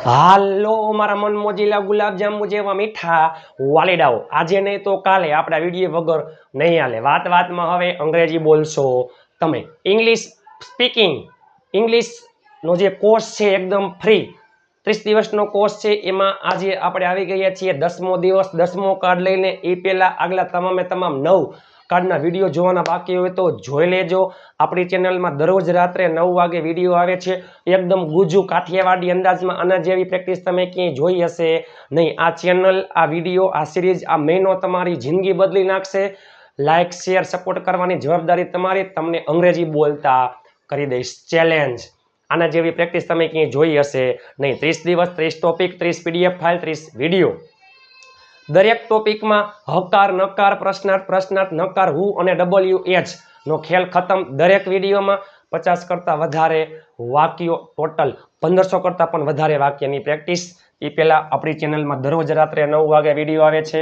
હાલો મારા મન મોજીલા ગુલાબજાંબુ જેવા મીઠા વાલીડાઓ, આજે નહીં તો કાલે આપણા વિડીયો વગર નહીં હાલે। વાતમાં હવે અંગ્રેજી બોલશો તમે। ઇંગ્લિશ સ્પીકિંગ, ઇંગ્લિશનો જે કોર્સ છે એકદમ ફ્રી 30 દિવસનો કોર્સ છે। એમાં આજે આપણે આવી ગયા છીએ 10મો દિવસ। 10મો કાર્ડ લઈને એ પહેલાં આગલા તમામ 9 કાર્ડના વિડીયો જોવાના બાકી હોય તો જોઈ લેજો। આપણી ચેનલમાં દરરોજ રાત્રે 9 વાગે વિડીયો આવે છે, એકદમ ગુજુ કાઠિયાવાડી અંદાજમાં। આના જેવી પ્રેક્ટિસ તમે ક્યાંય જોઈ હશે નહીં। આ ચેનલ, આ વિડીયો, આ સિરીઝ, આ મહિનો તમારી જિંદગી બદલી નાખશે। લાઇક, શેર, સપોર્ટ કરવાની જવાબદારી તમારી। તમને અંગ્રેજી બોલતા કરી દઈશ ચેલેન્જ। આના જેવી પ્રેક્ટિસ તમે ક્યાંય જોઈ હશે નહીં। 30 દિવસ, 30 ટોપિક, 30 પીડીએફ ફાઇલ, 30 વિડીયો। દરેક ટોપિકમાં હકાર, નકાર, પ્રશ્નાર્થ, નકાર, હુ અને WH નો ખેલ ખતમ। દરેક વિડીયોમાં 50 કરતાં વધારે વાક્યો, ટોટલ 1500 કરતાં પણ વધારે વાક્યની પ્રેક્ટિસ। એ પહેલાં આપણી ચેનલમાં દરરોજ રાત્રે 9 વાગે વિડીયો આવે છે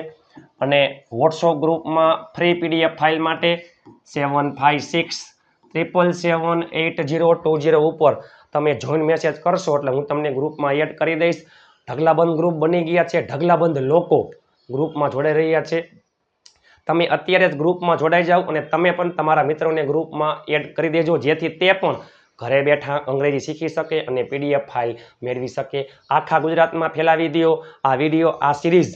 અને વોટ્સઅપ ગ્રુપમાં ફ્રી પીડીએફ ફાઇલ માટે 7567778020 ઉપર તમે જોઈન મેસેજ કરશો એટલે હું તમને ગ્રુપમાં એડ કરી દઈશ। ઢગલાબંધ ગ્રુપ બની ગયા છે, ઢગલાબંધ લોકો ગ્રુપમાં જોડાઈ રહ્યા છે। તમે અત્યારે જ ગ્રુપમાં જોડાઈ જાઓ અને તમે પણ તમારા મિત્રોને ગ્રુપમાં એડ કરી દેજો, જેથી તે પણ ઘરે બેઠા અંગ્રેજી શીખી શકે અને પીડીએફ ફાઇલ મેળવી શકે। આખા ગુજરાતમાં ફેલાવી દો આ વિડીયો, આ સિરીઝ।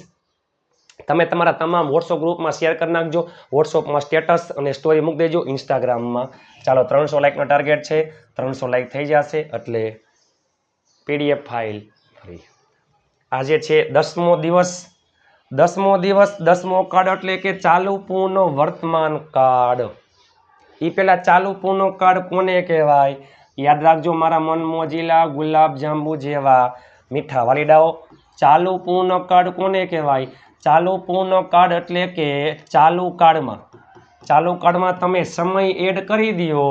તમે તમારા તમામ વોટ્સઅપ ગ્રુપમાં શેર કરી નાખજો, વોટ્સઅપમાં સ્ટેટસ અને સ્ટોરી મૂકી દેજો, ઇન્સ્ટાગ્રામમાં। ચાલો 300 લાઇકનો ટાર્ગેટ છે, 300 લાઇક થઈ જશે એટલે પીડીએફ ફાઇલ ફ્રી। આજે છે 10મો દિવસ। 10મો કાર્ડ એટલે કે ચાલુ પૂર્ણ વર્તમાન કાર્ડ। એ પહેલાં ચાલુ પૂર્ણ કાર્ડ કોને કહેવાય યાદ રાખજો મારા મન મોજીલા ગુલાબજાંબુ જેવા મીઠા વાલીડાઓ। ચાલુ પૂર્ણ કાર્ડ કોને કહેવાય? ચાલુ પૂર્ણ કાર્ડ એટલે કે ચાલુ કાર્ડમાં તમે સમય એડ કરી દો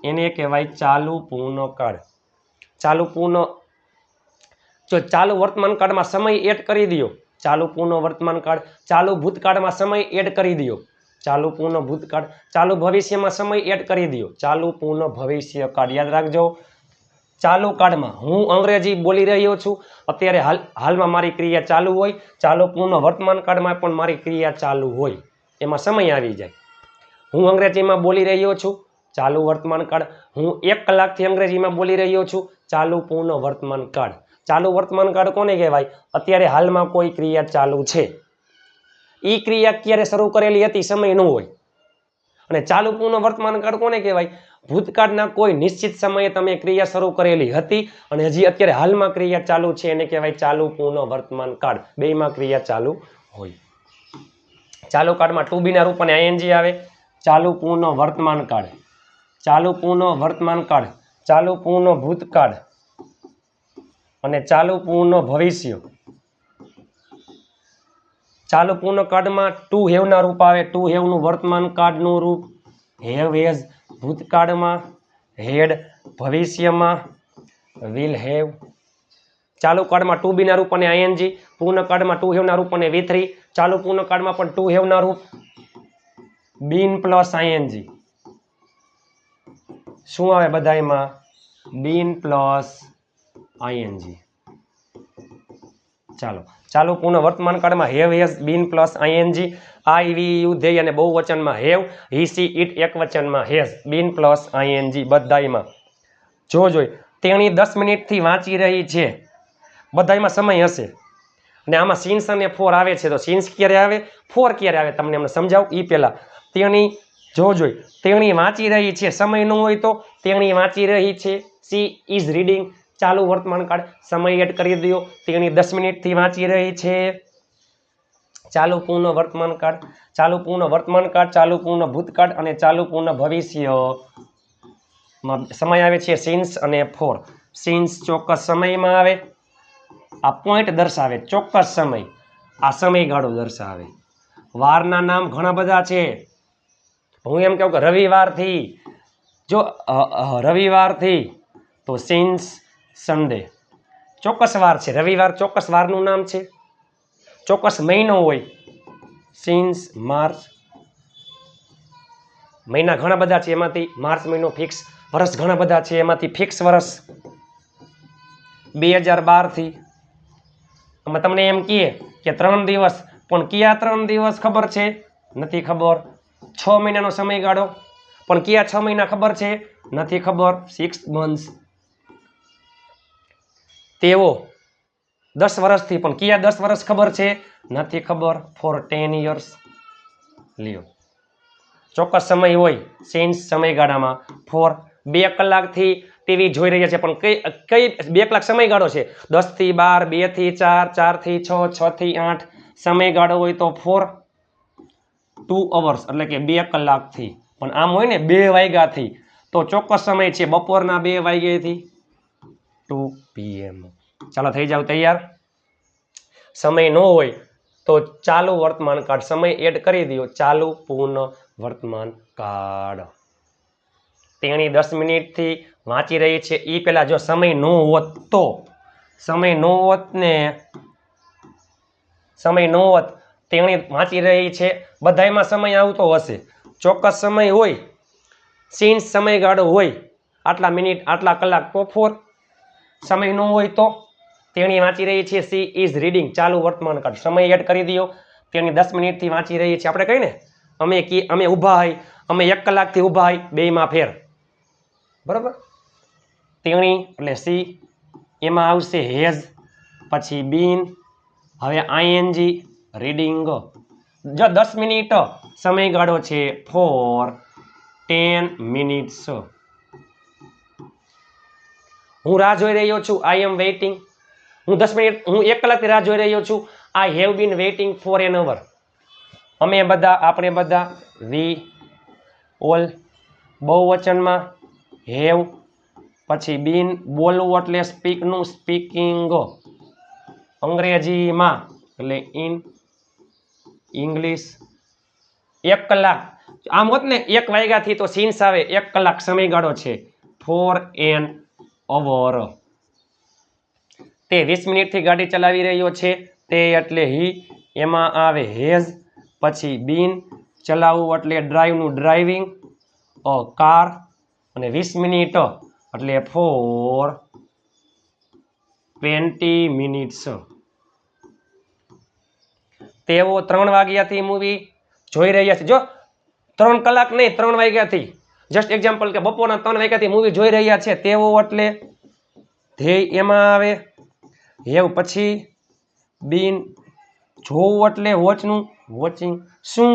એને કહેવાય ચાલુ પૂર્ણ કાર્ડ। ચાલુ વર્તમાન કાર્ડમાં સમય એડ કરી દો ચાલુ પૂર્ણ વર્તમાન કાર્ડ। ચાલુ ભૂતકાળમાં સમય એડ કરી દો ચાલુ પૂર્ણ ભૂતકાળ। ચાલુ ભવિષ્યમાં સમય એડ કરી દો ચાલુ પૂર્ણ ભવિષ્ય કાર્ડ। યાદ રાખજો, ચાલુ કાર્ડમાં હું અંગ્રેજી બોલી રહ્યો છું, અત્યારે હાલમાં મારી ક્રિયા ચાલુ હોય। ચાલુ પૂર્ણ વર્તમાન કાર્ડમાં પણ મારી ક્રિયા ચાલુ હોય, એમાં સમય આવી જાય। હું અંગ્રેજીમાં બોલી રહ્યો છું, ચાલુ વર્તમાન કાર્ડ। હું 1 કલાકથી અંગ્રેજીમાં બોલી રહ્યો છું, ચાલુ પૂર્ણ વર્તમાન કાર્ડ। ચાલુ વર્તમાન કાર્ડ કોને કહેવાય? અત્યારે હાલમાં કોઈ ક્રિયા ચાલુ છે, એ ક્રિયા ક્યારે શરૂ કરેલી હતી સમય ન હોય। અને ચાલુ પૂર્ણ વર્તમાન કાર્ડ કોને કહેવાય? ભૂતકાળના કોઈ નિશ્ચિત સમયે તમે ક્રિયા શરૂ કરેલી હતી અને હજી અત્યારે હાલમાં ક્રિયા ચાલુ છે, એને કહેવાય ચાલુ પૂર્ણ વર્તમાન કાર્ડ। બેયમાં ક્રિયા ચાલુ હોય। ચાલુ કાર્ડમાં ટુ બીના રૂપ અને આઈએનજી આવે। ચાલુ પૂર્ણ વર્તમાન કાર્ડ, ચાલુ પૂર્ણ વર્તમાન કાર્ડ, ચાલુ પૂર્ણ ભૂતકાળ અને ચાલુ પૂર્ણ ભવિષ્ય। ચાલુ પૂર્ણ કાર્ડમાં ટુ હેવના રૂપ આવે। ટુ હેવનું વર્તમાન કાર્ડનું રૂપ હેવ હેઝ, ભૂતકાળમાં હેડ, ભવિષ્યમાં વિલ હેવ। ચાલુ કાર્ડમાં ટુ બીના રૂપ અને આઈએનજી, પૂર્ણ કાર્ડમાં ટુ હેવના રૂપ અને V3। ચાલુ પૂર્ણ કાર્ડમાં પણ ટુ હેવના રૂપ બીન પ્લસ આઈએનજી। શું આવે બધાયમાં? બીન પ્લસ આઈએનજી। ચાલુ પૂર્ણ વર્તમાન કાળમાં have has been plus ING, I we you they અને બહુવચનમાં હેવ, હી સી ઇટ એકવચનમાં હેઝ, બીન પ્લસ આઈએનજી બધાયમાં। જોઈ તેણી 10 મિનિટથી વાંચી રહી છે, બધાયમાં સમય હશે અને આમાં સિન્સ અને ફોર આવે છે, તો સિન્સ ક્યારે આવે, ફોર ક્યારે આવે તમને અમને સમજાવું એ પહેલાં। તેણી તેણી વાંચી રહી છે, સમય ન હોય તો તેણી વાંચી રહી છે, સી ઇઝ રીડિંગ। ચાલુ વર્તમાન કાળ, સમય એડ કરી દો, તેણી 10 મિનિટથી વાંચી રહી છે। ચાલુ પૂર્ણ વર્તમાન કાળ, ચાલુ પૂર્ણ વર્તમાન કાળ, ચાલુ પૂર્ણ ભૂતકાળ અને ચાલુ પૂર્ણ ભવિષ્યમાં સમય આવે છે સિન્સ અને ફોર। સિન્સ ચોક્કસ સમયમાં આવે, આ પોઈન્ટ દર્શાવે ચોક્કસ સમય, આ સમયગાળો દર્શાવે। વારના નામ ઘણા બધા છે, હું એમ કહું કે રવિવારથી, જો રવિવારથી તો સિન્સ સન્ડે, ચોક્કસ વાર છે રવિવાર, ચોક્કસ વારનું નામ છે। ચોક્કસ મહિનો હોય, સિન્સ માર્ચ, મહિના ઘણા બધા છે એમાંથી માર્ચ મહિનો ફિક્સ। વર્ષ ઘણા બધા છે એમાંથી ફિક્સ વર્ષ 2012 થી અમે તમને એમ કહીએ કે 3 દિવસ, પણ કયા 3 દિવસ ખબર છે? નથી ખબર. 6 મહિનાનો સમયગાળો, પણ કયા 6 મહિના ખબર છે? નથી ખબર. 6 months. તેઓ 10 વર્ષથી, પણ કયા 10 વર્ષ ખબર છે? નથી ખબર. For 10 years. લ્યો, ચોક્કસ સમય હોય સેન્સ સમયગાળામાં ફોર 2 કલાકથી ટીવી જોઈ રહ્યા છે, પણ કઈ 2 કલાક સમયગાળો છે? 10 થી 12, 2 થી 4, 4 થી 6, 6 થી 8 સમયગાળો હોય તો ફોર 2 hours, એટલે કે 2 કલાકથી. પણ આમ હોય ને 2 વાગ્યાથી, તો ચોક્કસ સમય છે બપોરના 2 વાગ્યાથી 2 PM. ચાલો થઈ જાવ તૈયાર. સમય ન હોય તો ચાલુ વર્તમાન કાળ સમય એડ કરી દો. ચાલુ પૂર્ણ વર્તમાન કાળ. તેણી 10 મિનિટથી વાંચી રહી છે. એ પેલા જો સમય ન હોત તો, સમય ન હોત ને, સમય ન હોત, તેણી વાંચી રહી છે, બધાયમાં સમય આવતો હશે. ચોક્કસ સમય હોય, સીન્સ સમયગાળો હોય, આટલા મિનિટ, આટલા કલાક, તો ફોર. સમય ન હોય તો તેણી વાંચી રહી છે. She is reading. ચાલુ વર્તમાન કાળ સમય એડ કરી દો. તેણી 10 મિનિટથી વાંચી રહી છે. આપણે કહીએ ને અમે ઊભા હોય, અમે 1 કલાકથી ઊભા હોય, બેયમાં ફેર. બરાબર. તેણી એટલે સી, એમાં આવશે હેઝ, પછી બીન, હવે આઈએનજી, રીડિંગ. જો 10 મિનિટ સમયગાળો છે ફોર 10 minutes. હું રાહ જોઈ રહ્યો છું. આઈ એમ વેઇટિંગ. હું 10 મિનિટ, હું 1 કલાકથી રાહ જોઈ રહ્યો છું. I have been waiting for an hour. અમે બધા, આપણે બધા, વી ઓલ, બહુવચનમાં હેવ, પછી બીન, બોલવું એટલે સ્પીકનું, સ્પીકિંગ. અંગ્રેજીમાં એટલે ઇન ઇંગ્લિશ. 1 કલાક, આમ હોત ને 1 વાગ્યાથી તો સીન્સ આવે 1 કલાક સમયગાળો છે ફોર એન અવર. તે 20 મિનિટથી ગાડી ચલાવી રહ્યો છે. તે એટલે હી, એમાં આવે હેઝ, પછી બીન, ચલાવવું એટલે ડ્રાઈવનું ડ્રાઇવિંગ, કાર, અને 20 મિનિટ એટલે ફોર 20 minutes. તેઓ 3 વાગ્યાથી મૂવી જોઈ રહ્યા છે. જો 3 કલાક નહીં, 3 વાગ્યાથી. જસ્ટ એક્ઝામ્પલ કે બપોરના 3 વાગ્યાથી મૂવી જોઈ રહ્યા છે. તેઓ એટલે ધ્યેય, એમાં આવે હેવ, પછી બીન, જોવું એટલે વોચનું, વોચિંગ, શું?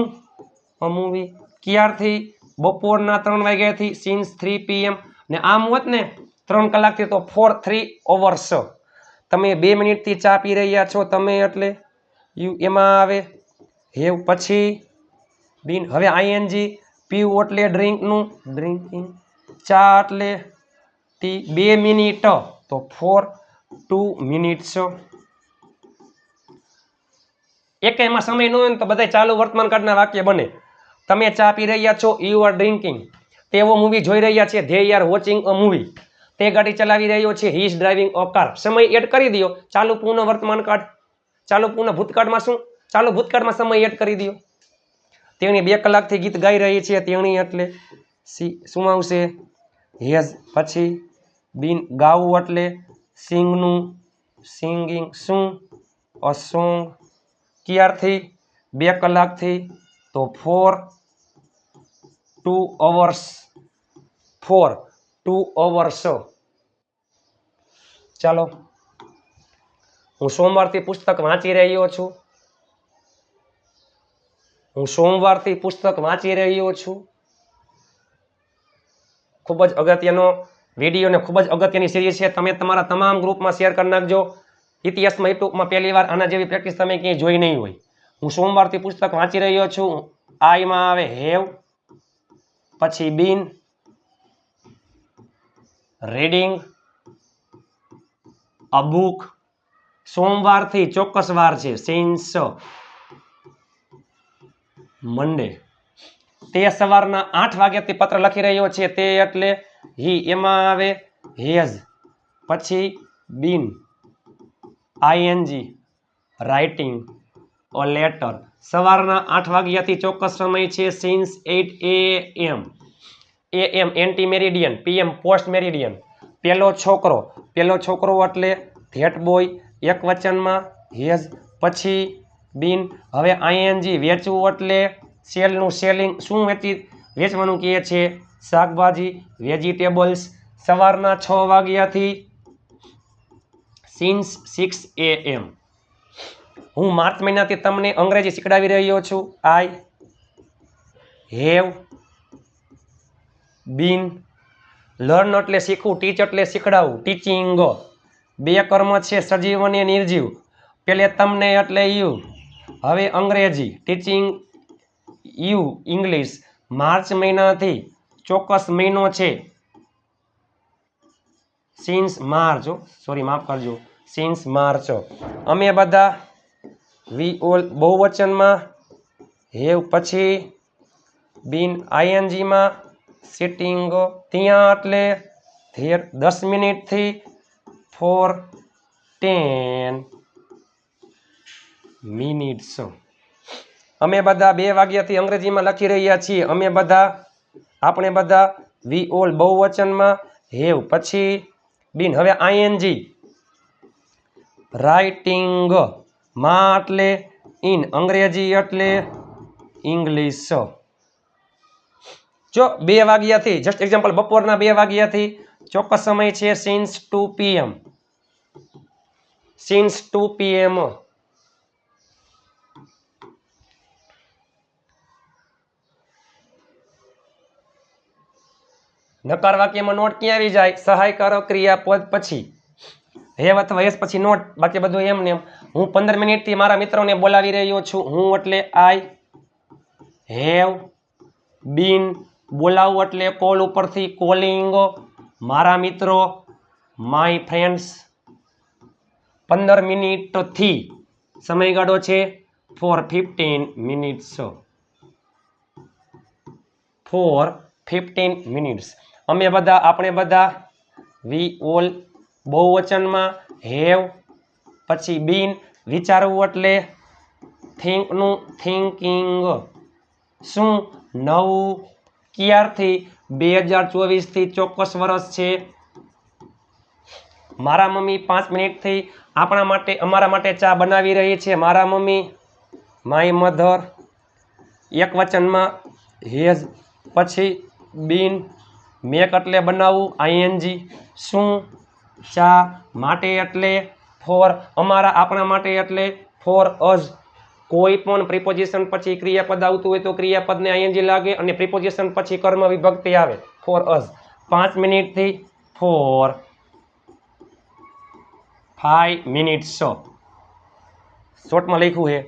મૂવી. ક્યારથી? બપોરના 3 વાગ્યાથી, સિન્સ 3 PM. ને આમ હોત ને 3 કલાકથી તો ફોર 3 hours. તમે 2 મિનિટથી ચા પી રહ્યા છો, તમે એટલે યુ, એમાં આવે હેવ, પછી બીન, હવે આઈએનજી, પીવું એટલે ડ્રિંકનું, ડ્રિંકિંગ, ચા એટલે ટી, 2 મિનિટ તો ફોર 2 minutes. એક એમાં સમય ન હોય ને તો બધા ચાલુ વર્તમાન કાળના વાક્ય બને. તમે ચા પી રહ્યા છો, યુ આર ડ્રિંકિંગ. તેઓ મૂવી જોઈ રહ્યા છે, they are watching a movie. તે ગાડી ચલાવી રહ્યો છે, he is driving a car. સમય એડ કરી દો. ચાલુ પૂર્ણ વર્તમાન કાળ. ચાલુ પૂર્ણ ભૂતકાળમાં શું? ચાલુ ભૂતકાળમાં સમય એડ કરી દો. તેણી 2 કલાકથી ગીત ગાઈ રહી છે. તેણી એટલે સી, શું આવશે? હેઝ, પછી બીન, ગાવું એટલે સિંગનું, સિંગિંગ, શું? A song. ક્યારથી? 2 કલાકથી તો ફોર 2 hours. Four 2 hours. ચાલો, હું સોમવારથી પુસ્તક વાંચી રહ્યો છું. હું સોમવારથી પુસ્તક વાંચી રહ્યો છું. ખૂબ જ અગત્યનો વિડીયો ને ખૂબ જ અગત્યની સિરીઝ છે. તમે તમારા તમામ ગ્રુપમાં શેર કરી નાખજો. ઇતિહાસમાં યુટ્યુબમાં પહેલી વાર આના જેવી પ્રેક્ટિસ તમે ક્યાંય જોઈ નહીં હોય. હું સોમવારથી પુસ્તક વાંચી રહ્યો છું. આઈમાં આવે હેવ, પછી બીન, રીડિંગ અ બુક. સોમવારથી ચોક્કસ વાર છે, સિન્સ મંડે. તે સવારના 8 વાગ્યાથી પત્ર લખી રહ્યો છે. તે એટલે હી, એમાં આવે હેઝ, પછી બીન, આઈએનજી, રાઇટિંગ અ લેટર. સવારના 8 વાગ્યાથી ચોક્કસ સમય છે, since 8 AM. AM anti meridian, PM post meridian. પેલો છોકરો, પેલો છોકરો એટલે ધેટ બોય, એક વચનમાં હેઝ પછી બીન હવે આઈએનજી વેચવું એટલે સેલનું સેલિંગ શું વેચવાનું કહે છે શાકભાજી વેજીટેબલ્સ સવારના 6 વાગ્યાથી સિન્સ 6 AM હું માર્ચ મહિનાથી તમને અંગ્રેજી શીખડાવી રહ્યો છું આઈ હેવ બીન લર્ન એટલે શીખવું ટીચ એટલે શીખડાવવું ટીચિંગ બે કર્મ છે સજીવ અને નિર્જીવ પેલે તમને એટલે યુ હવે અંગ્રેજી ટીચિંગ યુ ઇંગ્લિશ માર્ચ મહિનાથી ચોક્કસ મહિનો છે સિન્સ માર્ચ સોરી માફ કરજો સિન્સ માર્ચ અમે બધા વી ઓલ બહુવચનમાં હેવ પછી બીન આઈએનજીમાં સિટિંગ ત્યાં એટલે ધેર 10 મિનિટથી ફોર 10 મિનિટ્સ અમે બધા 2 વાગ્યાથી અંગ્રેજીમાં લખી રહ્યા છીએ અમે બધા આપણે બધા વી ઓલ બહુવચનમાં હેવ પછી બીન હવે આઈએનજી રાઇટિંગ માં એટલે ઇન અંગ્રેજી એટલે ઇંગ્લિશ જો 2 વાગ્યાથી જસ્ટ એક્ઝામ્પલ બપોરના 2 વાગ્યાથી ચોક્કસ સમય છે સિન્સ 2 PM સિન્સ 2 PM નકાર વાક્યમાં નોટ ક્યાં આવી જાય સહાયકારક ક્રિયાપદ પછી હેવ અથવા એસ પછી નોટ બાકી બધું એમ ને એમ હું 15 મિનિટથી મારા મિત્રોને બોલાવી રહ્યો છું હું એટલે આઈ હેવ બીન બોલાવું એટલે કોલ ઉપરથી કોલિંગ મારા મિત્રો માય ફ્રેન્ડ્સ 15 મિનિટથી સમયગાળો છે ફોર 15 મિનિટ્સ ફોર 15 મિનિટ્સ અમે બધા આપણે બધા વી ઓલ બહુવચનમાં હેવ પછી બીન વિચારવું એટલે થિંકનું થિંકિંગ શું નવું ક્યારથી 2024થી ચોક્કસ વર્ષ છે મારા મમ્મી 5 મિનિટથી અમારા માટે ચા બનાવી રહી છે મારા મમ્મી માય મધર એક વચનમાં હેઝ પછી બીન મેક એટલે બનાવવું આઈએનજી શું ચા માટે એટલે ફોર આપણા માટે એટલે ફોર અઝ કોઈ પણ પ્રિપોઝિશન પછી ક્રિયાપદ આવતું હોય તો ક્રિયાપદને આઈએનજી લાગે અને પ્રિપોઝિશન પછી કર્મ વિભક્તિ આવે ફોર અઝ 5 મિનિટથી ફોર 5 મિનિટ્સ શોર્ટમાં લખ્યું છે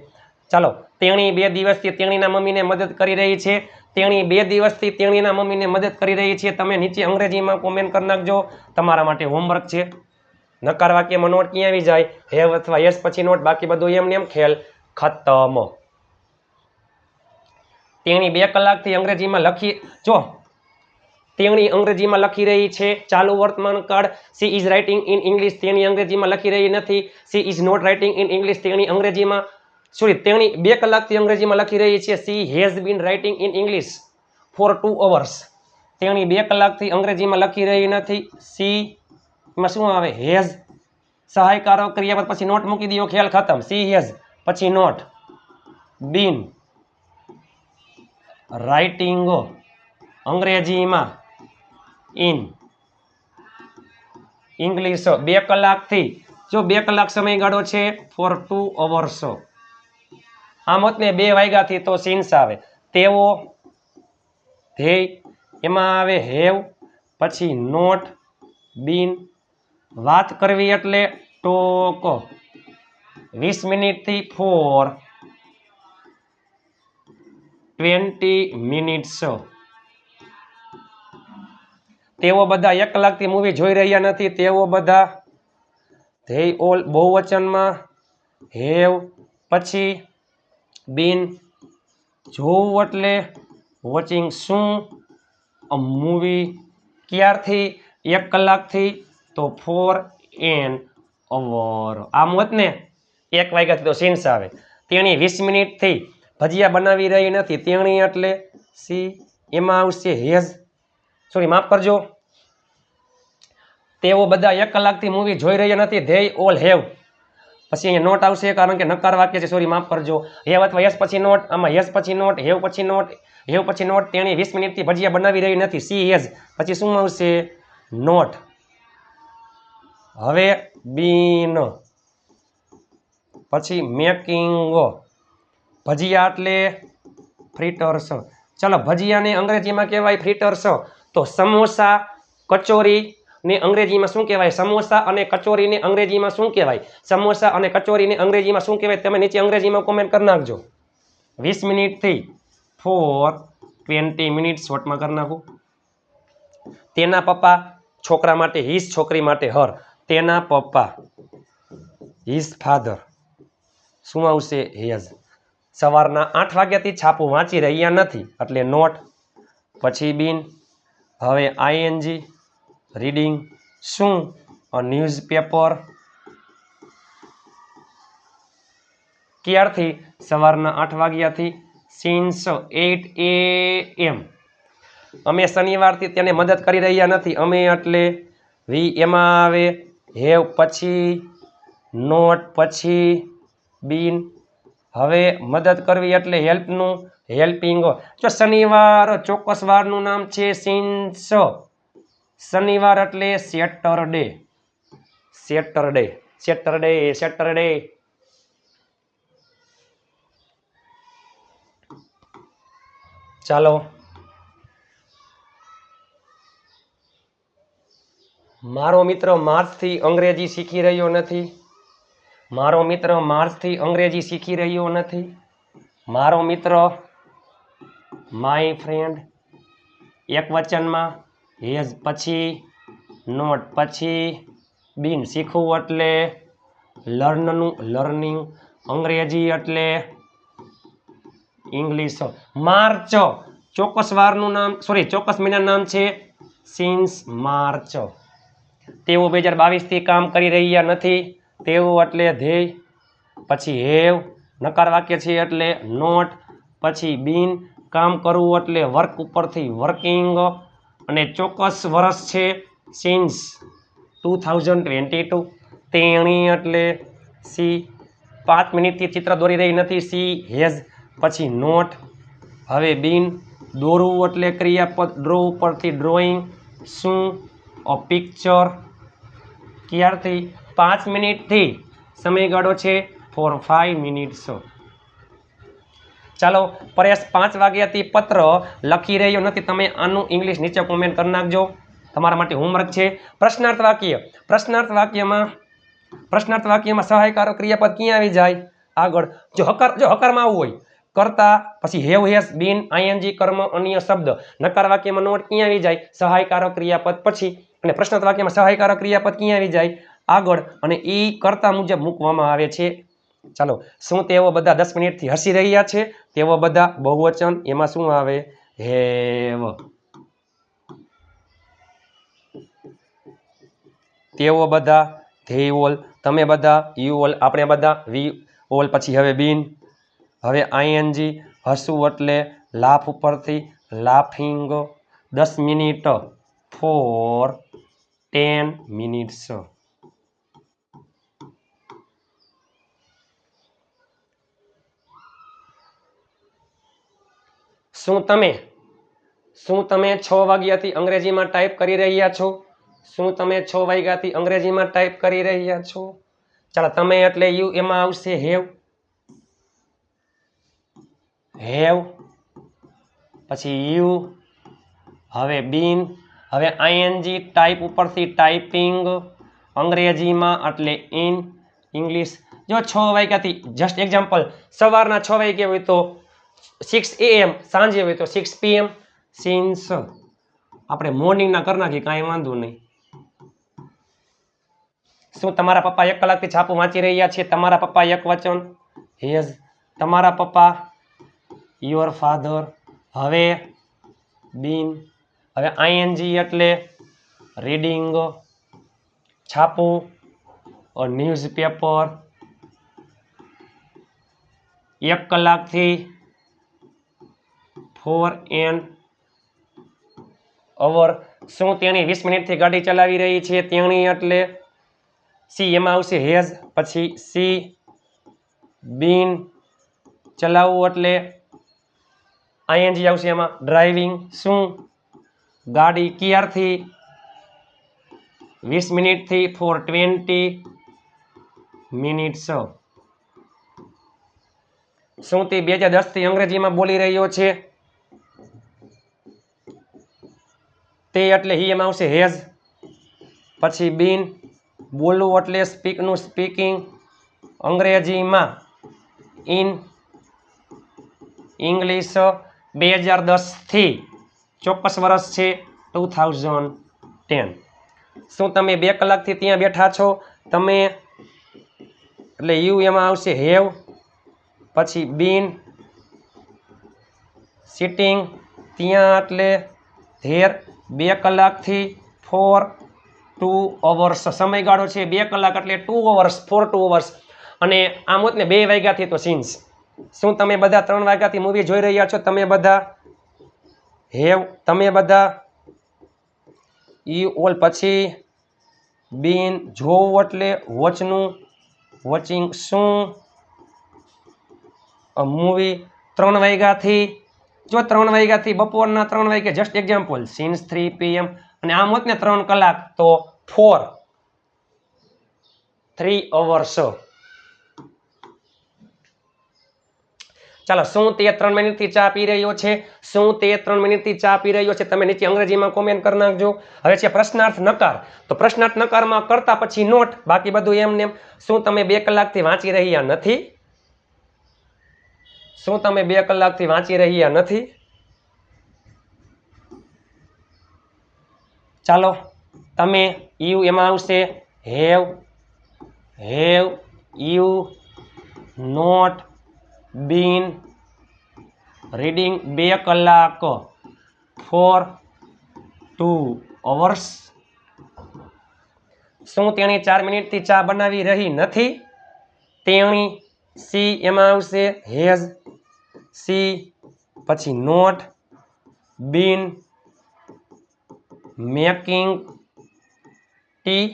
ચાલો તેણી 2 દિવસથી તેણીના મમ્મીને મદદ કરી રહી છે તેણી 2 દિવસથી તેણીના મમ્મીને મદદ કરી રહી છે તમે નીચે અંગ્રેજીમાં કોમેન્ટ કરી નાખજો તમારા માટે હોમવર્ક છે નકાર વાક્યમાં નોટ ક્યાં આવી જાય હેવ અથવા યસ પછી નોટ બાકી બધું એમને એમ ખેલ ખતમ તેણી 2 કલાકથી અંગ્રેજીમાં તેણી અંગ્રેજીમાં લખી રહી છે ચાલુ વર્તમાન કાળ she is writing in English તેણી અંગ્રેજીમાં લખી રહી નથી she is not writing in English તેણી 2 કલાકથી અંગ્રેજીમાં લખી રહી છે she has been writing in English for 2 hours તેણી 2 કલાકથી અંગ્રેજીમાં લખી રહી નથી સી માં શું આવે હેઝ સહાયકારો ક્રિયાપદ પછી નોટ મૂકી દો ખેલ ખતમ સી હેઝ પછી નોટ બીન રાઇટિંગ અંગ્રેજીમાં ઇન ઇંગ્લિશ 2 કલાકથી જો 2 કલાક સમયગાળો છે ફોર 2 અવર્સ આમ હોત ને 2 વાગ્યાથી તો સિન્સ આવે તેઓ ધ્યેય એમાં આવે હેવ પછી નોટ બીન વાત કરવી એટલે ટોક 20 મિનિટથી ફોર 20 મિનિટ્સ તેઓ બધા 1 કલાકથી મૂવી જોઈ રહ્યા નથી તેઓ બધા ધે ઓલ બહુવચનમાં હેવ પછી બીન જોવું એટલે વોચિંગ શું અ મૂવી ક્યારથી 1 કલાકથી તો ફોર એન અવર આમ હોત ને 1 વાગ્યાથી તો સિન્સ આવે તેણી 20 મિનિટથી ભજીયા બનાવી રહી નથી તેણી એટલે સી એમાં આવશે હેઝ સોરી માફ કરજો તેઓ બધા 1 કલાકથી મૂવી જોઈ રહ્યા નથી ધે ઓલ હેવ પછી અહીંયા નોટ આવશે કારણ કે નકાર વાક્ય છે, સોરી માફ કરજો. હેવ અથવા યસ પછી નોટ, આમાં યસ પછી નોટ, હેવ પછી નોટ, હેવ પછી નોટ. તેણી 20 મિનિટથી ભજીયા બનાવી રહી નથી. સી હેઝ પછી શું આવશે? નોટ. હવે બીન પછી મેકિંગ. ભજીયા એટલે ફ્રીટર્સ. ચલો ભજીયાને અંગ્રેજીમાં કહેવાય ફ્રીટર્સ. તો સમોસા કચોરી ને અંગ્રેજીમાં શું કહેવાય? સમોસા અને કચોરીને અંગ્રેજીમાં શું કહેવાય? સમોસા અને કચોરીને અંગ્રેજીમાં શું કહેવાય? તમે નીચે અંગ્રેજીમાં કોમેન્ટ કરી નાખજો. 20 મિનિટથી ફોર 20 મિનિટ શોર્ટમાં કરી નાખું. તેના પપ્પા છોકરા માટે હિઝ, છોકરી માટે હર. તેના પપ્પા હિઝ ફાધર શું આવશે? હેઝ. સવારના 8 વાગ્યાથી છાપું વાંચી રહ્યા નથી એટલે નોટ. પછી બીન. હવે આઈએનજી રીડિંગ શું? ન્યૂઝપેપર. ક્યારથી? સવારના 8 વાગ્યાથી. Since 8 AM. અમે શનિવારથી તેને મદદ કરી રહ્યા નથી. અમે એટલે વી. એમાં આવે હેવ પછી નોટ પછી બીન. હવે મદદ કરવી એટલે હેલ્પનું હેલ્પિંગ. જો શનિવાર ચોક્કસ વારનું નામ છે સિન્સ. શનિવાર એટલે સેટરડે. Saturday Saturday Saturday. ચાલો મારો મિત્ર માર્ચથી અંગ્રેજી શીખી રહ્યો નથી. મારો મિત્ર માર્ચથી અંગ્રેજી શીખી રહ્યો નથી. મારો મિત્ર માય ફ્રેન્ડ એક વચનમાં હેઝ પછી નોટ પછી બીન. શીખવું એટલે લર્નનું લર્નિંગ. અંગ્રેજી એટલે ઇંગ્લિશ. માર્ચ ચોક્કસ વારનું નામ, સોરી ચોક્કસ મહિનાનું નામ છે સિન્સ માર્ચ. તેઓ 2022થી કામ કરી રહ્યા નથી. તેઓ એટલે ધ્યેય. પછી હેવ નકાર વાક્ય છે એટલે નોટ. પછી બીન કામ કરવું એટલે વર્ક ઉપરથી વર્કિંગ. અને ચોક્કસ વર્ષ છે સિન્સ 2022. તેણી એટલે સી. 5 મિનિટથી ચિત્ર દોરી રહી નથી. સી હેઝ પછી નોટ. હવે બીન દોરવું એટલે ક્રિયાપદ ડ્રો ઉપરથી ડ્રોઈંગ. શું? પિક્ચર. ક્યારથી? 5 મિનિટથી. સમયગાળો છે ફોર 5 મિનિટ્સ. ચાલો પરેશ 5 વાગ્યાથી પત્ર લખી રહ્યો નથી. તમે આનું ઇંગ્લિશ નીચે કોમેન્ટ કરી નાખજો. તમારા માટે હોમવર્ક છે. પ્રશ્નાર્થ વાક્ય. પ્રશ્નાર્થ વાક્યમાં સહાયકારક ક્રિયાપદ ક્યાં આવી જાય? આગળ. જો હકારમાં આવવું હોય કરતા પછી હેવ હેઝ બીન આઈએનજી કર્મ અન્ય શબ્દ. નકાર વાક્યમાં નોટ ક્યાં આવી જાય? સહાયકારક ક્રિયાપદ પછી. અને પ્રશ્નાર્થ વાક્યમાં સહાયકારક ક્રિયાપદ ક્યાં આવી જાય? આગળ. અને ઈ કરતા મુજબ મૂકવામાં આવે છે. ચાલો શું તેઓ બધા 10 મિનિટથી હસી રહ્યા છે? તેઓ બધા બહુવચન. એમાં શું આવે? હેવ. તેઓ બધા ધે ઓલ. તમે બધા યુ ઓલ. આપણે બધા વી ઓલ. પછી હવે બીન. હવે આઈએનજી હસવું એટલે લાફ ઉપરથી લાફિંગ. 10 minute four 10 minutes. શું તમે 6 વાગ્યાથી અંગ્રેજીમાં ટાઈપ કરી રહ્યા છો? શું તમે 6 વાગ્યાથી અંગ્રેજીમાં ટાઈપ કરી રહ્યા છો? ચાલો તમે એટલે યુ. એમાં આવશે હેવ. હેવ પછી યુ. હવે બીન. હવે આઈએનજી ટાઈપ ઉપરથી ટાઈપિંગ. અંગ્રેજીમાં એટલે ઇન. ઇંગ્લિશ. જો 6 વાગ્યાથી જસ્ટ એક્ઝામ્પલ સવારના 6 વાગ્યા હોય તો 6 AM. સાંજે હોય તો 6 PM. સિન્સ આપણે મોર્નિંગના કરી નાખીએ, કાંઈ વાંધો નહીં. શું તમારા પપ્પા 1 કલાકથી છાપું વાંચી રહ્યા છે? તમારા પપ્પા એક વચન હેઝ. તમારા પપ્પા યોર ફાધર. હવે બીન. હવે આઈએનજી એટલે રીડિંગ. છાપું ન્યૂઝપેપર. 1 કલાકથી 4 an અવર. શું તેણી 20 મિનિટથી ગાડી ચલાવી રહી છે? તેણી એટલે સી એમાં આવશે હેઝ, પછી સી બીન, ચલાવવું એટલે આઈએનજી આવશે એમાં, ડ્રાઇવિંગ શું, ગાડી, ક્યારથી 20 મિનિટથી, ફોર 20 મિનિટ્સ. શું તે 2010 થી અંગ્રેજીમાં બોલી રહ્યો છે? તે એટલે હી એમાં આવશે હેઝ, પછી બીન, બોલવું એટલે સ્પીકનું સ્પીકિંગ, અંગ્રેજીમાં ઇન ઇંગ્લિશ. 2010 થી ચોક્કસ વર્ષ છે 2010. શું તમે 2 કલાકથી ત્યાં બેઠા છો? તમે એટલે યુ એમાં આવશે હેવ, પછી બીન, સિટિંગ ત્યાં એટલે ધેર, 2 કલાકથી, ફોર 2 અવર્સ સમયગાળો છે 2 કલાક એટલે 2 અવર્સ, ફોર 2 અવર્સ. અને આમ હોત ને 2 વાગ્યાથી તો સીન્સ. શું તમે બધા 3 વાગ્યાથી મૂવી જોઈ રહ્યા છો? તમે બધા હેવ, તમે બધા યુ ઓલ, પછી બીન, જોવું એટલે વોચનું, વોચિંગ શું, મૂવી 3 વાગ્યાથી, જો 3 વાગ્યાથી બપોરના 3 વાગ્યા, જસ્ટ એક્ઝામ્પલ, સિન્સ 3 PM. અને આમ હોત ને 3 કલાક તો ફોર 3 અવર્સ. ચાલો, શું તે 3 મિનિટથી ચા પી રહ્યો છે? શું તે 3 મિનિટથી ચા પી રહ્યો છે? તમે નીચે અંગ્રેજીમાં કોમેન્ટ કરી નાખજો. હવે છે પ્રશ્નાર્થ નકાર. તો પ્રશ્નાર્થ નકારમાં કરતા પછી નોટ, બાકી બધું એમને એમ. શું તમે 2 કલાકથી વાંચી રહ્યા નથી? શું તમે 2 કલાકથી વાંચી રહ્યા નથી? ચાલો, તમે યુ એમાં આવશે have, have you not been reading 2 કલાક, ફોર 2 અવર્સ. શું તેણી 4 મિનિટથી ચા બનાવી રહી નથી? તેણી, સી એમાં આવશે હેઝ, સી, પછી નોટ બીન મેકિંગ ટી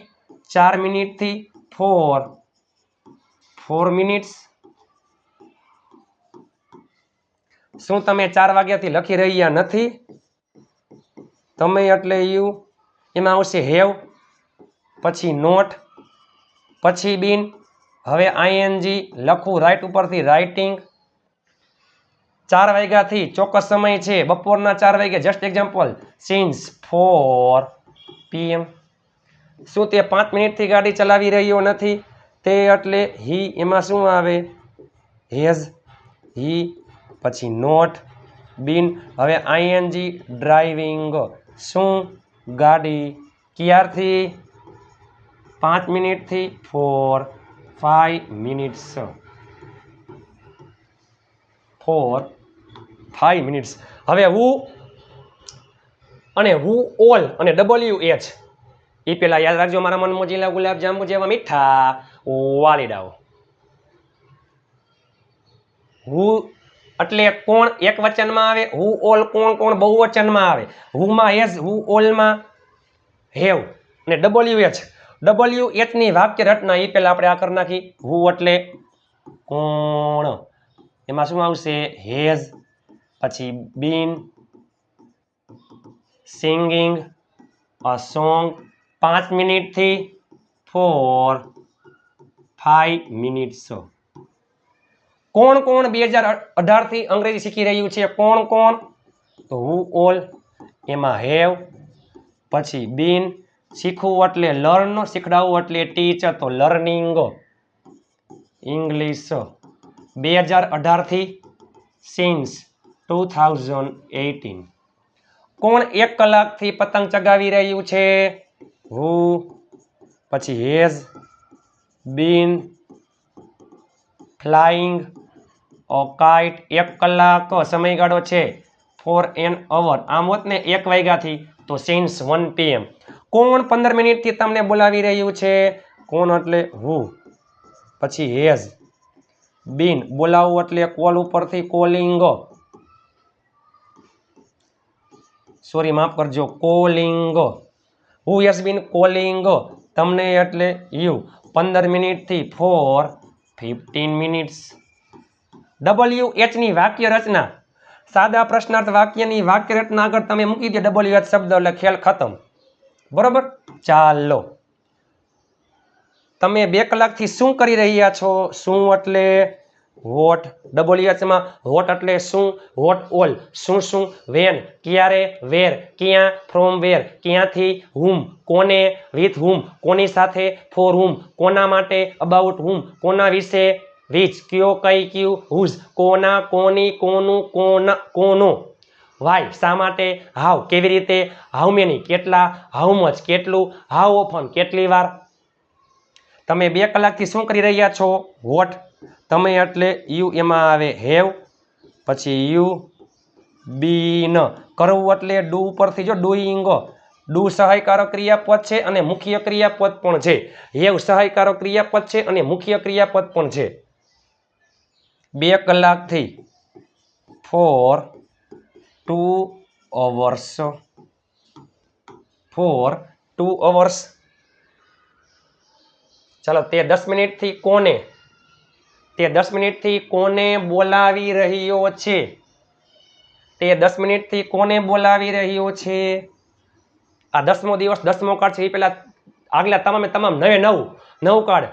4 મિનિટથી, ફોર 4 મિનિટ્સ. શું તમે 4 વાગ્યાથી લખી રહ્યા નથી? તમે એટલે યુ એમાં આવશે હેવ, પછી નોટ, પછી બીન, હવે આઈએનજી લખવું, રાઇટ ઉપરથી રાઇટિંગ. 4 વાગ્યાથી ચોક્કસ સમય છે, બપોરના 4 વાગ્યા, જસ્ટ એક્ઝામ્પલ, સિન્સ 4 PM. શું તે 5 મિનિટથી ગાડી ચલાવી રહ્યો નથી? તે એટલે હી એમાં શું આવે હેઝ, હી, પછી નોટ બીન, હવે આઈએનજી ડ્રાઇવિંગ શું, ગાડી, ક્યારથી 5 મિનિટથી, ફોર 5 મિનિટ્સ, ફોર 5 મિનિટ્સ. હવે હું અને હું ઓલ અને WH એ પેલા યાદ રાખજો. મારા મન મોજીલા ગુલાબ જાંબુ જેવા મીઠા વાલીડાઓ. હું એટલે કોણ એક વચનમાં આવે, હું ઓલ કોણ કોણ બહુવચનમાં આવે. હુમાં હેઝ, હું ઓલમાં હેવ, અને WH ની વાક્ય રચના એ પહેલા આપણે આ કરી નાખી. હું એટલે કોણ, એમાં શું આવશે હેઝ, પછી બીન સિંગિંગ અ સોંગ 5 મિનિટથી, ફોર 5 મિનિટ્સ. કોણ કોણ 2018 થી અંગ્રેજી શીખી રહ્યું છે? કોણ કોણ? તો હું ઓલ, એમાં હેવ, પછી બીન, શીખવું એટલે લર્ન, શીખડાવવું એટલે ટીચ, તો લર્નિંગ ઇંગ્લિશ. 2018 થી, સિન્સ 2018. કોણ 1 કલાકથી પતંગ ચગાવી રહ્યું છે? હું, પછી has been flying a kite, 1 કલાક સમયગાળો છે, ફોર એન અવર. આમ હોત ને 1 વાગ્યાથી તો સિન્સ 1 PM. કોણ 15 મિનિટથી તમને બોલાવી રહ્યું છે? કોણ એટલે હું, પછી હેઝ બીન, બોલાવવું એટલે કોલ ઉપરથી કોલિંગ, સોરી માફ કરજો, calling. Who has been calling તમને એટલે યુ. 15 મિનિટથી ફોર 15 મિનિટ્સ WH ની વાક્ય રચના સાદા પ્રશ્નાર્થ વાક્યની વાક્ય રચના આગળ તમે મૂકી દો WH શબ્દ એટલે ખેલ ખતમ બરોબર ચાલો તમે 2 કલાકથી શું કરી રહ્યા છો શું એટલે વોટ WH માં વોટ એટલે શું વોટ ઓલ શું શું વેન ક્યારે વેર ક્યાં ફ્રોમ વેર ક્યાંથી whom કોને with whom કોની સાથે for whom કોના માટે about whom કોના વિશે which કયો કઈ કયું whose કોના કોની કોનું કોનો why શા માટે how કેવી રીતે how many કેટલા how much કેટલું how often કેટલી વાર તમે 2 કલાકથી શું કરી રહ્યા છો વોટ તમે એટલે યુ એમાં આવે હેવ પછી યુ બીન કરવું એટલે ડુ ઉપરથી જો ડુઈંગ ડુ સહાયકારક ક્રિયાપદ છે અને મુખ્ય ક્રિયાપદ પણ છે હેવ સહાયકારક ક્રિયાપદ છે અને મુખ્ય ક્રિયાપદ પણ છે 2 કલાકથી ફોર 2 hours ફોર 2 hours ચાલો તે 10 મિનિટથી કોને તે 10 મિનિટથી કોને બોલાવી રહ્યો છે તે 10 મિનિટથી કોને બોલાવી રહ્યો છે આ 10મો દિવસ 10મો કાળ છે એ પહેલા આગલા તમામ નવ કાળ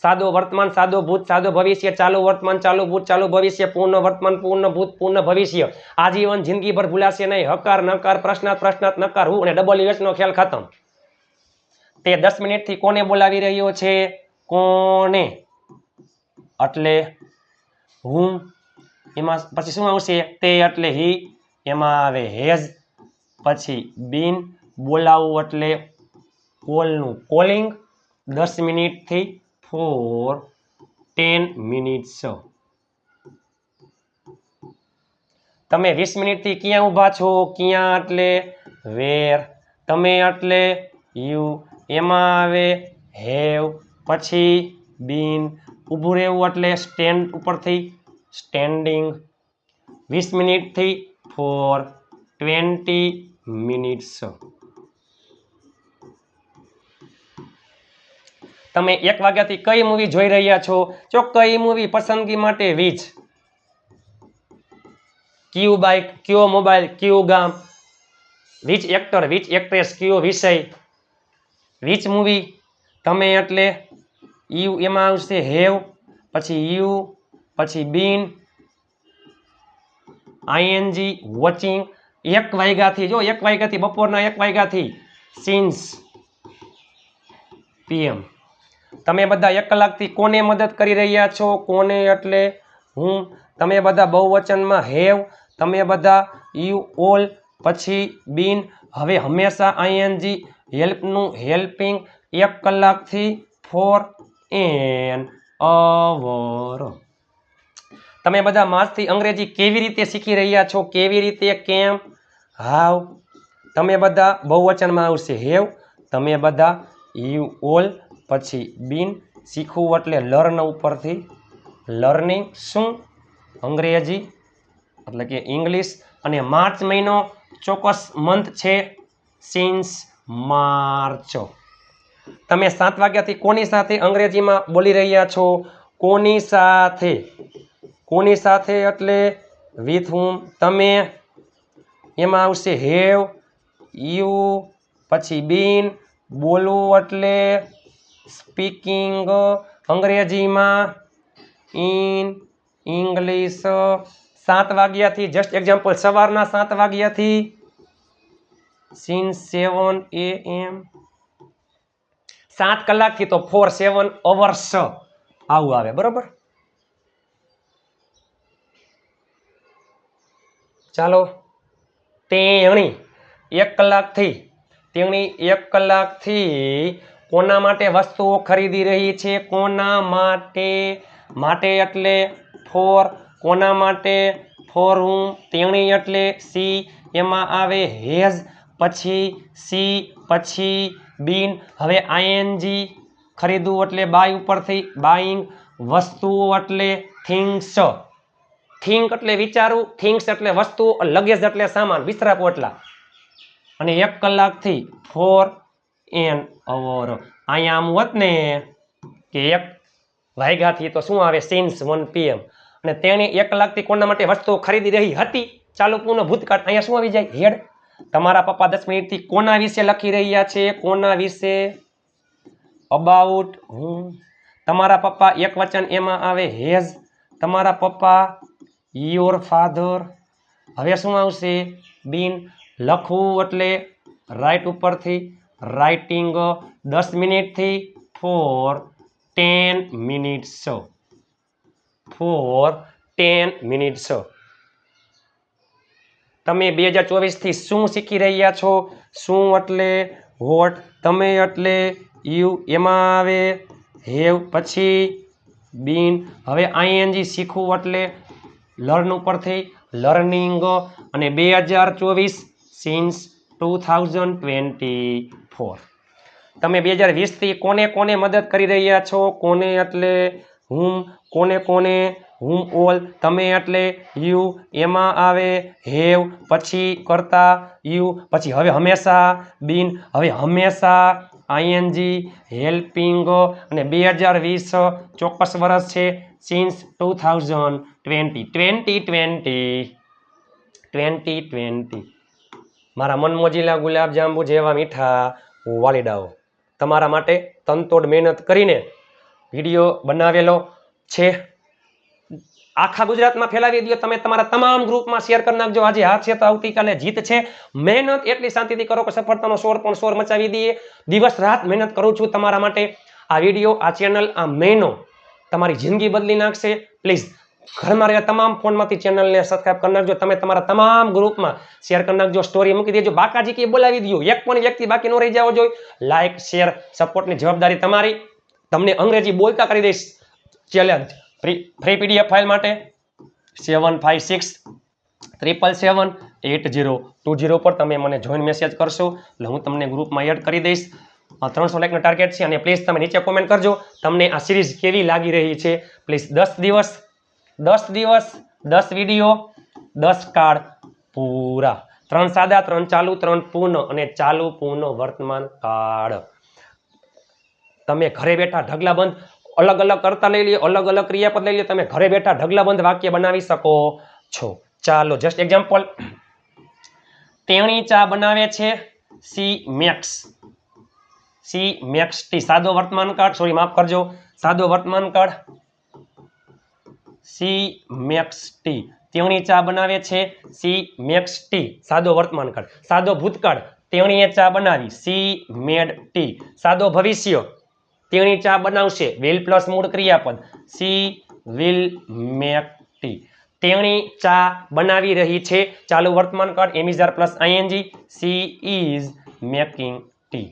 સાદો વર્તમાન સાદો ભૂત સાદો ભવિષ્ય ચાલુ વર્તમાન ચાલુ ભૂત ચાલુ ભવિષ્ય પૂર્ણ વર્તમાન પૂર્ણ ભૂત પૂર્ણ ભવિષ્ય આજીવન જિંદગીભર ભૂલાશે નહીં હકાર નકાર પ્રશ્નાર્થ નકાર હું અને WH નો ખ્યાલ ખતમ તે 10 મિનિટથી કોને બોલાવી રહ્યો છે કોને એટલે હું એમાં પછી શું આવશે તે એટલે હી એમાં આવે હેઝ પછી બીન બોલાવવું એટલે કોલનું કોલિંગ 10 મિનિટથી ફોર 10 મિનિટ્સ તમે 20 મિનિટથી ક્યાં ઊભા છો ક્યાં એટલે વેર તમે એટલે યુ એમાં આવે હેવ પછી બીન ઊભું રહેવું એટલે સ્ટેન્ડ ઉપરથી સ્ટેન્ડિંગ 20 મિનિટથી ફોર 20 મિનિટ્સ તમે 1 વાગ્યાથી કઈ મૂવી જોઈ રહ્યા છો જો કઈ મૂવી પસંદગી માટે વીચ કયું બાઇક કયો મોબાઈલ કયું ગામ વીચ એક્ટર વીચ એક્ટ્રેસ કયો વિષય વીચ મૂવી તમે એટલે યુ એમાં આવશે હેવ પછી યુ પછી બીન આઈએનજી વોચિંગ 1 વાગ્યાથી જો 1 વાગ્યાથી બપોરના 1 વાગ્યાથી સિન્સ PM તમે બધા 1 કલાકથી કોને મદદ કરી રહ્યા છો કોને એટલે હું તમે બધા બહુવચનમાં હેવ તમે બધા યુ ઓલ પછી બીન હવે હંમેશા આઈએનજી હેલ્પનું હેલ્પિંગ 1 કલાકથી ફોર એન અવર તમે બધા માસથી અંગ્રેજી કેવી રીતે શીખી રહ્યા છો કેવી રીતે કેમ હાવ તમે બધા બહુવચનમાં આવશે હેવ તમે બધા યુ ઓલ પછી બીન શીખવું એટલે લર્ન ઉપરથી લર્નિંગ શું અંગ્રેજી એટલે કે ઇંગ્લિશ અને માર્ચ મહિનો ચોક્કસ મંથ છે સિન્સ માર્ચ તમે 7 વાગ્યાથી કોની સાથે અંગ્રેજીમાં બોલી રહ્યા છો કોની સાથે એટલે વિથ હુમ તમે એમાં આવશે હેવ યુ પછી બીન બોલવું એટલે સ્પીકિંગ અંગ્રેજીમાં ઇન ઇંગ્લિશ 7 વાગ્યાથી જસ્ટ એક્ઝામ્પલ સવારના 7 વાગ્યાથી સિન્સ 7 AM 7 કલાકથી તો 7 hours આવું આવે બરોબર ચાલો તેણી 1 કલાકથી કોના માટે વસ્તુઓ ખરીદી રહી છે કોના માટે એટલે ફોર કોના માટે ફોર હું તેણી એટલે સી એમાં આવે હેઝ પછી સી પછી બીન હવે આઈએનજી ખરીદવું એટલે બાય ઉપરથી બાઇંગ વસ્તુઓ એટલે થિંગ્સ થિંક એટલે વિચારવું થિંગ્સ એટલે વસ્તુઓ લગેજ એટલે સામાન વિસરા પોટલા અને 1 કલાકથી ફોર એન અવર અહીંયા આમ હોત ને કે 1 વાગ્યાથી તો શું આવે સિન્સ 1 PM અને તેણે 1 કલાકથી કોના માટે વસ્તુઓ ખરીદી રહી હતી ચાલુ પૂર્ણ ભૂતકાળ અહીંયા શું આવી જાય હેડ તમારા પપ્પા 10 મિનિટથી કોના વિશે લખી રહ્યા છે કોના વિશે અબાઉટ હું તમારા પપ્પા એક વચન એમાં આવે હેઝ તમારા પપ્પા યોર ફાધર હવે શું આવશે બીન લખવું એટલે રાઈટ ઉપરથી રાઇટિંગ 10 મિનિટથી ફોર 10 મિનિટ્સ ફોર 10 મિનિટ્સ તમે 2024 થી શું શીખી રહ્યા છો શું એટલે વોટ તમે એટલે યુ એમાં આવે હેવ પછી બીન હવે આઈએનજી શીખવું એટલે લર્ન ઉપરથી લર્નિંગ અને 2024 સિન્સ 2024 તમે 2020 થી કોને કોને મદદ કરી રહ્યા છો કોને એટલે હુમ કોને કોને હુમ ઓલ તમે એટલે યુ એમાં આવે હેવ પછી કરતા યુ પછી હવે હંમેશા બીન હવે હંમેશા આઈએનજી હેલ્પિંગ અને 2020 ચોક્કસ વર્ષ છે સિન્સ 2020 મારા મનમોજીલા ગુલાબજાંબુ જેવા મીઠા વાલીડાઓ તમારા માટે તનતોડ મહેનત કરીને વિડીયો બનાવેલો છે આખા ગુજરાતમાં ફેલાવી દો તમે તમારા તમામ ગ્રુપમાં શેર કરી નાખજો આજે હાર છે તો આવતીકાલે જીત છે મહેનત એટલી શાંતિથી કરો કે સફળતાનો શોર પણ શોર મચાવી દઈએ દિવસ રાત મહેનત કરું છું તમારા માટે આ વિડીયો આ ચેનલ આ મહિનો તમારી જિંદગી બદલી નાખશે પ્લીઝ ઘરમાં રહેલા તમામ ફોનમાંથી ચેનલને સબસ્ક્રાઇબ કરી નાખજો તમે તમારા તમામ ગ્રુપમાં શેર કરી નાખજો સ્ટોરી મૂકી દેજો બાકાજી કે બોલાવી દો એક પણ વ્યક્તિ બાકી ન રહી જવો જોઈએ લાઈક શેર સપોર્ટની જવાબદારી તમારી તમને અંગ્રેજી બોલતા કરી દઈશ ચેલેન્જ ફ્રી પીડીએફ ફાઇલ માટે 7563778020 પર તમે મને જોઈન મેસેજ કરશો એટલે હું તમને ગ્રુપમાં એડ કરી દઈશ 300 લાઈકનો ટાર્ગેટ છે અને પ્લીઝ તમે નીચે કોમેન્ટ કરજો તમને આ સિરીઝ કેવી લાગી રહી છે પ્લીઝ 10 દિવસ 10 વિડીયો 10 કાર્ડ પૂરા 3 સાદા 3 ચાલુ 3 પૂર્ણ અને ચાલુ પૂર્ણ વર્તમાન કાળ તમે ઘરે બેઠા ઢગલાબંધ અલગ અલગ કરતા લઈ લ્યો અલગ અલગ ક્રિયાપદ લઈ લ્યો તમે ઘરે બેઠા ઢગલાબંધ વાક્ય બનાવી શકો છો ચાલો જસ્ટ એક્ઝામ્પલ તેણી ચા બનાવે છે સી મેક્સ ટી સાદો વર્તમાન કાળ સોરી માફ કરજો સાદો વર્તમાન કાળ સી મેક્સ ટી તેણી ચા બનાવે છે સી મેક્સ ટી સાદો વર્તમાન કાળ સાદો ભૂતકાળ તેણીએ ચા બનાવી સી મેડ ટી સાદો ભવિષ્ય તેણી ચા બનાવશે વિલ પ્લસ મૂળ ક્રિયાપદ સી વિલ મેક ટી તેણી ચા બનાવી રહી છે ચાલુ વર્તમાન કાળ am is are plus ING she is making tea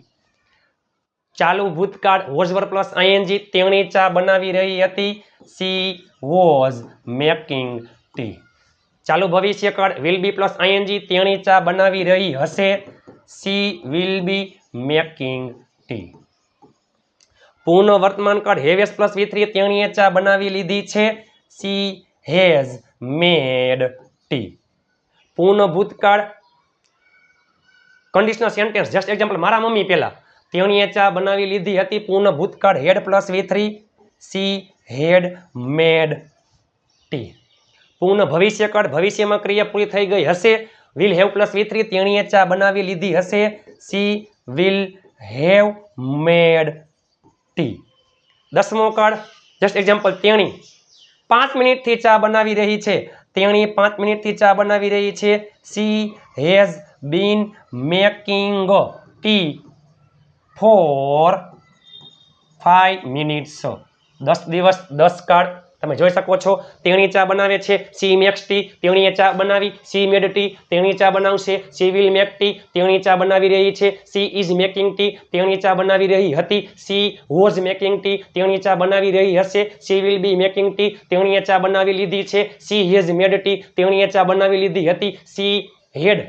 ચાલુ ભૂતકાળ વોઝ પ્લસ આઈએનજી તેણી ચા બનાવી રહી હતી સી વોઝ મેકિંગ ટી ચાલુ ભવિષ્યકાળ વિલ બી પ્લસ આઈએનજી તેણી ચા બનાવી રહી હશે she will be making T પૂર્ણ વર્તમાન કાળ હેવેસ પ્લસ V3 તેણીએ ચા બનાવી લીધી છે સી હેઝ મેડ ટી પૂર્ણ ભૂતકાળ કન્ડિશનલ સેન્ટેન્સ જસ્ટ એક્ઝામ્પલ મારા મમ્મી પહેલા તેણીએ ચા બનાવી લીધી હતી પૂર્ણ ભૂતકાળ had plus V3 she had made tea પૂર્ણ ભવિષ્યકાળ ભવિષ્યમાં ક્રિયા પૂરી થઈ ગઈ હશે વિલ હેવ પ્લસ V3 તેણીએ ચા બનાવી લીધી હશે she will have made T દસમો કાળ જસ્ટ એક્ઝામ્પલ તેણી 5 મિનિટથી ચા બનાવી રહી છે તેણી 5 મિનિટથી ચા બનાવી રહી છે she has been making tea for 5 minutes 10 દિવસ 10 કાળ તમે જોઈ શકો છો તેણી ચા બનાવે છે સી મેક્સ ટી તેણીએ ચા બનાવી સી મેડ ટી તેણી ચા બનાવશે સી વિલ મેક ટી તેણી ચા બનાવી રહી છે સી ઇઝ મેકિંગ ટી તેણી ચા બનાવી રહી હતી સી વોઝ મેકિંગ ટી તેણી ચા બનાવી રહી હશે she will be making T તેણીએ ચા બનાવી લીધી છે સી હેઝ મેડ ટી તેણીએ ચા બનાવી લીધી હતી સી હેડ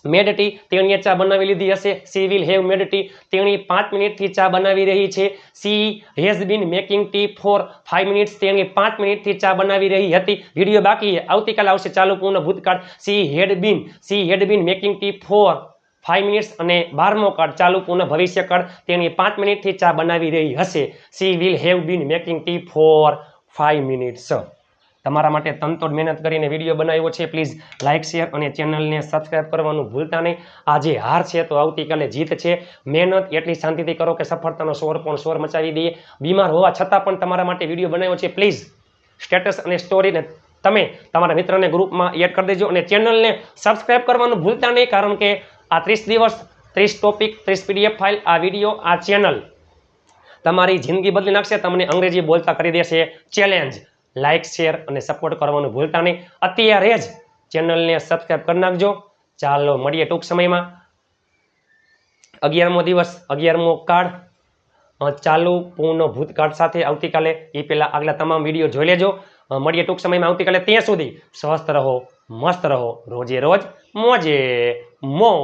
મેડ ટી તેણીએ ચા બનાવી લીધી હશે she will have made tea તેણી 5 મિનિટથી ચા બનાવી રહી છે she has been making tea for 5 minutes તેણી 5 મિનિટથી ચા બનાવી રહી હતી વિડીયો બાકી આવતીકાલે આવશે ચાલુ પૂર્ણ ભૂતકાળ she had been making tea for 5 minutes અને 12મો કાર્ડ ચાલુ પૂર્ણ ભવિષ્યકાળ તેની 5 મિનિટથી ચા બનાવી રહી હશે. She will have been making tea for 5 minutes. તમારા માટે તનતોડ મહેનત કરીને વિડીયો બનાવ્યો છે. પ્લીઝ લાઇક શેર અને ચેનલને સબસ્ક્રાઇબ કરવાનું ભૂલતા નહીં. આજે હાર છે તો આવતીકાલે જીત છે. મહેનત એટલી શાંતિથી કરો કે સફળતાનો શોર મચાવી દઈએ. બીમાર હોવા છતાં પણ તમારા માટે વિડીયો બનાવ્યો છે. પ્લીઝ સ્ટેટસ અને સ્ટોરીને તમે તમારા મિત્રને ગ્રુપમાં એડ કરી દેજો અને ચેનલને સબસ્ક્રાઇબ કરવાનું ભૂલતા નહીં, કારણ કે આ 30 દિવસ 30 ટોપિક 30 PDF ફાઇલ, આ વિડીયો, આ ચેનલ તમારી જિંદગી બદલી નાખશે. તમને અંગ્રેજી બોલતા કરી દેશે. ચેલેન્જ. લાઇક શેર અને સપોર્ટ કરવાનું ભૂલતા નહીં. અત્યારે જ ચેનલને સબસ્ક્રાઇબ કરી નાખજો. ચાલો મળીએ ટૂંક સમયમાં. 11મો દિવસ 11મો કાર્ડ ચાલુ પૂર્ણ ભૂતકાળ સાથે આવતીકાલે. એ પહેલાં આગલા તમામ વિડીયો જોઈ લેજો. મળીએ ટૂંક સમયમાં આવતીકાલે. ત્યાં સુધી સ્વસ્થ રહો, મસ્ત રહો, રોજે રોજ મોજે મોજ.